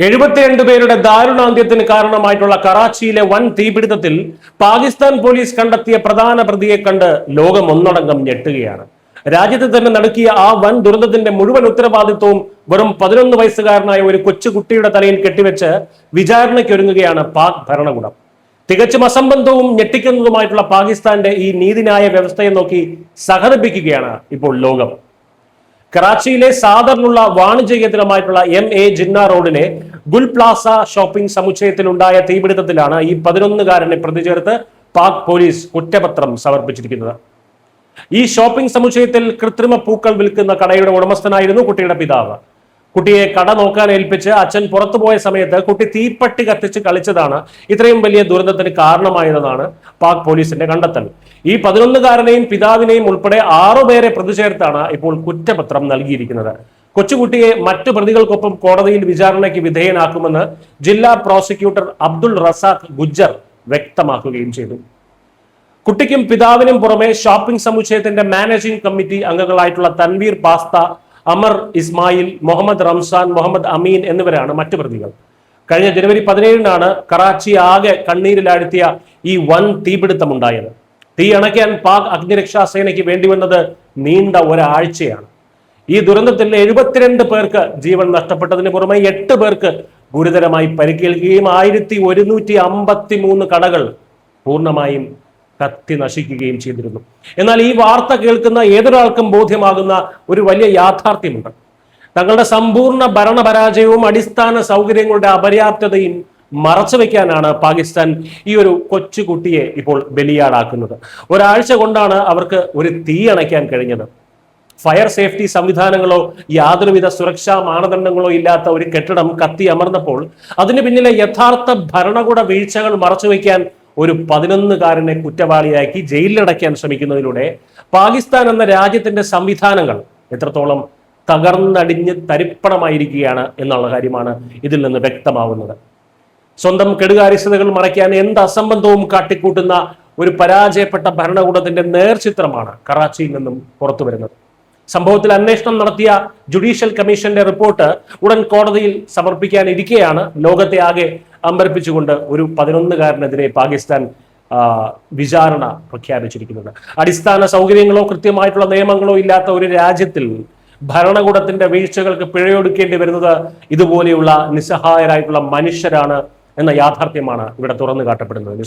72 പേരുടെ ദാരുണാന്ത്യത്തിന് കാരണമായിട്ടുള്ള കറാച്ചിയിലെ വൻ തീപിടുത്തത്തിൽ പാകിസ്ഥാൻ പോലീസ് കണ്ടെത്തിയ പ്രധാന പ്രതിയെ കണ്ട് ലോകം ഒന്നടങ്കം ഞെട്ടുകയാണ്. രാജ്യത്തെ തന്നെ നടുക്കിയ ആ വൻ ദുരന്തത്തിന്റെ മുഴുവൻ ഉത്തരവാദിത്വവും വെറും 11 വയസ്സുകാരനായ ഒരു കൊച്ചുകുട്ടിയുടെ തലയിൽ കെട്ടിവെച്ച് വിചാരണയ്ക്കൊരുങ്ങുകയാണ് പാക് ഭരണകൂടം. തികച്ചും അസംബന്ധവും ഞെട്ടിക്കുന്നതുമായിട്ടുള്ള പാകിസ്ഥാന്റെ ഈ നീതിന്യായ വ്യവസ്ഥയെ നോക്കി സഹതപിക്കുകയാണ് ഇപ്പോൾ ലോകം. കറാച്ചിയിലെ സാദറിലുള്ള വാണിജ്യ കേന്ദ്രമായിട്ടുള്ള MA ജിന്ന റോഡിലെ ഗുൽ പ്ലാസ ഷോപ്പിംഗ് സമുച്ചയത്തിലുണ്ടായ തീപിടുത്തത്തിലാണ് ഈ 11കാരനെ പ്രതി ചേർത്ത് പാക് പോലീസ് കുറ്റപത്രം സമർപ്പിച്ചിരിക്കുന്നത്. ഈ ഷോപ്പിംഗ് സമുച്ചയത്തിൽ കൃത്രിമ പൂക്കൾ വിൽക്കുന്ന കടയുടെ ഉടമസ്ഥനായിരുന്നു കുട്ടിയുടെ പിതാവ്. കുട്ടിയെ കട നോക്കാൻ ഏൽപ്പിച്ച് അച്ഛൻ പുറത്തുപോയ സമയത്ത് കുട്ടി തീപ്പട്ടി കത്തിച്ച് കളിച്ചതാണ് ഇത്രയും വലിയ ദുരന്തത്തിന് കാരണമായതെന്നാണ് പാക് പോലീസിന്റെ കണ്ടെത്തൽ. ഈ 11കാരനെയും പിതാവിനെയും ഉൾപ്പെടെ 6 പേരെ പ്രതി ചേർത്താണ് ഇപ്പോൾ കുറ്റപത്രം നൽകിയിരിക്കുന്നത്. കൊച്ചുകുട്ടിയെ മറ്റു പ്രതികൾക്കൊപ്പം കോടതിയിൽ വിചാരണയ്ക്ക് വിധേയനാക്കുമെന്ന് ജില്ലാ പ്രോസിക്യൂട്ടർ അബ്ദുൾ റസാഖ് ഗുജ്ജർ വ്യക്തമാക്കുകയും ചെയ്തു. കുട്ടിക്കും പിതാവിനും പുറമെ ഷോപ്പിംഗ് സമുച്ചയത്തിന്റെ മാനേജിംഗ് കമ്മിറ്റി അംഗങ്ങളായിട്ടുള്ള തൻവീർ പാസ്ത, അമർ ഇസ്മായിൽ, മുഹമ്മദ് റംസാൻ, മുഹമ്മദ് അമീൻ എന്നിവരാണ് മറ്റു പ്രതികൾ. കഴിഞ്ഞ ജനുവരി 17-നാണ് കറാച്ചി ആകെ കണ്ണീരിലാഴ്ത്തിയ ഈ വൻ തീപിടുത്തമുണ്ടായത്. തീ അണയ്ക്കാൻ പാക് അഗ്നിരക്ഷാ സേനയ്ക്ക് വേണ്ടിവന്നത് നീണ്ട ഒരാഴ്ചയാണ്. ഈ ദുരന്തത്തിൽ 72 പേർക്ക് ജീവൻ നഷ്ടപ്പെട്ടതിന് പുറമെ 8 പേർക്ക് ഗുരുതരമായി പരിക്കേൽക്കുകയും 1153 കടകൾ പൂർണ്ണമായും കത്തി നശിക്കുകയും ചെയ്തിരുന്നു. എന്നാൽ ഈ വാർത്ത കേൾക്കുന്ന ഏതൊരാൾക്കും ബോധ്യമാകുന്ന ഒരു വലിയ യാഥാർത്ഥ്യമുണ്ട്. തങ്ങളുടെ സമ്പൂർണ്ണ ഭരണപരാജയവും അടിസ്ഥാന സൗകര്യങ്ങളുടെ അപര്യാപ്തതയും മറച്ചുവെക്കാനാണ് പാകിസ്ഥാൻ ഈ ഒരു കൊച്ചുകുട്ടിയെ ഇപ്പോൾ ബലിയാടാക്കുന്നത്. ഒരാഴ്ച കൊണ്ടാണ് അവർക്ക് ഒരു തീ അണയ്ക്കാൻ കഴിഞ്ഞത്. ഫയർ സേഫ്റ്റി സംവിധാനങ്ങളോ യാതൊരുവിധ സുരക്ഷാ മാനദണ്ഡങ്ങളോ ഇല്ലാത്ത ഒരു കെട്ടിടം കത്തി അമർന്നപ്പോൾ അതിന് പിന്നിലെ യഥാർത്ഥ ഭരണകൂട വീഴ്ചകൾ മറച്ചുവെക്കാൻ ഒരു 11കാരനെ കുറ്റവാളിയാക്കി ജയിലിലടയ്ക്കാൻ ശ്രമിക്കുന്നതിലൂടെ പാകിസ്ഥാൻ എന്ന രാജ്യത്തിന്റെ സംവിധാനങ്ങൾ എത്രത്തോളം തകർന്നടിഞ്ഞ് തരിപ്പണമായിരിക്കുകയാണ് എന്നുള്ള കാര്യമാണ് ഇതിൽ നിന്ന് വ്യക്തമാവുന്നത്. സ്വന്തം കെടുകാര്യസ്ഥതകൾ മറയ്ക്കാൻ എന്ത് അസംബന്ധവും കാട്ടിക്കൂട്ടുന്ന ഒരു പരാജയപ്പെട്ട ഭരണകൂടത്തിന്റെ നേർചിത്രമാണ് കറാച്ചിയിൽ നിന്നും പുറത്തു വരുന്നത്. സംഭവത്തിൽ അന്വേഷണം നടത്തിയ ജുഡീഷ്യൽ കമ്മീഷന്റെ റിപ്പോർട്ട് ഉടൻ കോടതിയിൽ സമർപ്പിക്കാനിരിക്കെയാണ് ലോകത്തെ ആകെ അമ്പരപ്പിച്ചുകൊണ്ട് ഒരു 11കാരനെതിരെ പാകിസ്ഥാൻ വിചാരണ പ്രഖ്യാപിച്ചിരിക്കുന്നത്. അടിസ്ഥാന സൗകര്യങ്ങളോ കൃത്യമായിട്ടുള്ള നിയമങ്ങളോ ഇല്ലാത്ത ഒരു രാജ്യത്തിൽ ഭരണകൂടത്തിന്റെ വീഴ്ചകൾക്ക് പിഴയൊടുക്കേണ്ടി വരുന്നത് ഇതുപോലെയുള്ള നിസ്സഹായരായിട്ടുള്ള മനുഷ്യരാണ് എന്ന യാഥാർത്ഥ്യമാണ് ഇവിടെ തുറന്നു കാട്ടപ്പെടുന്നത്.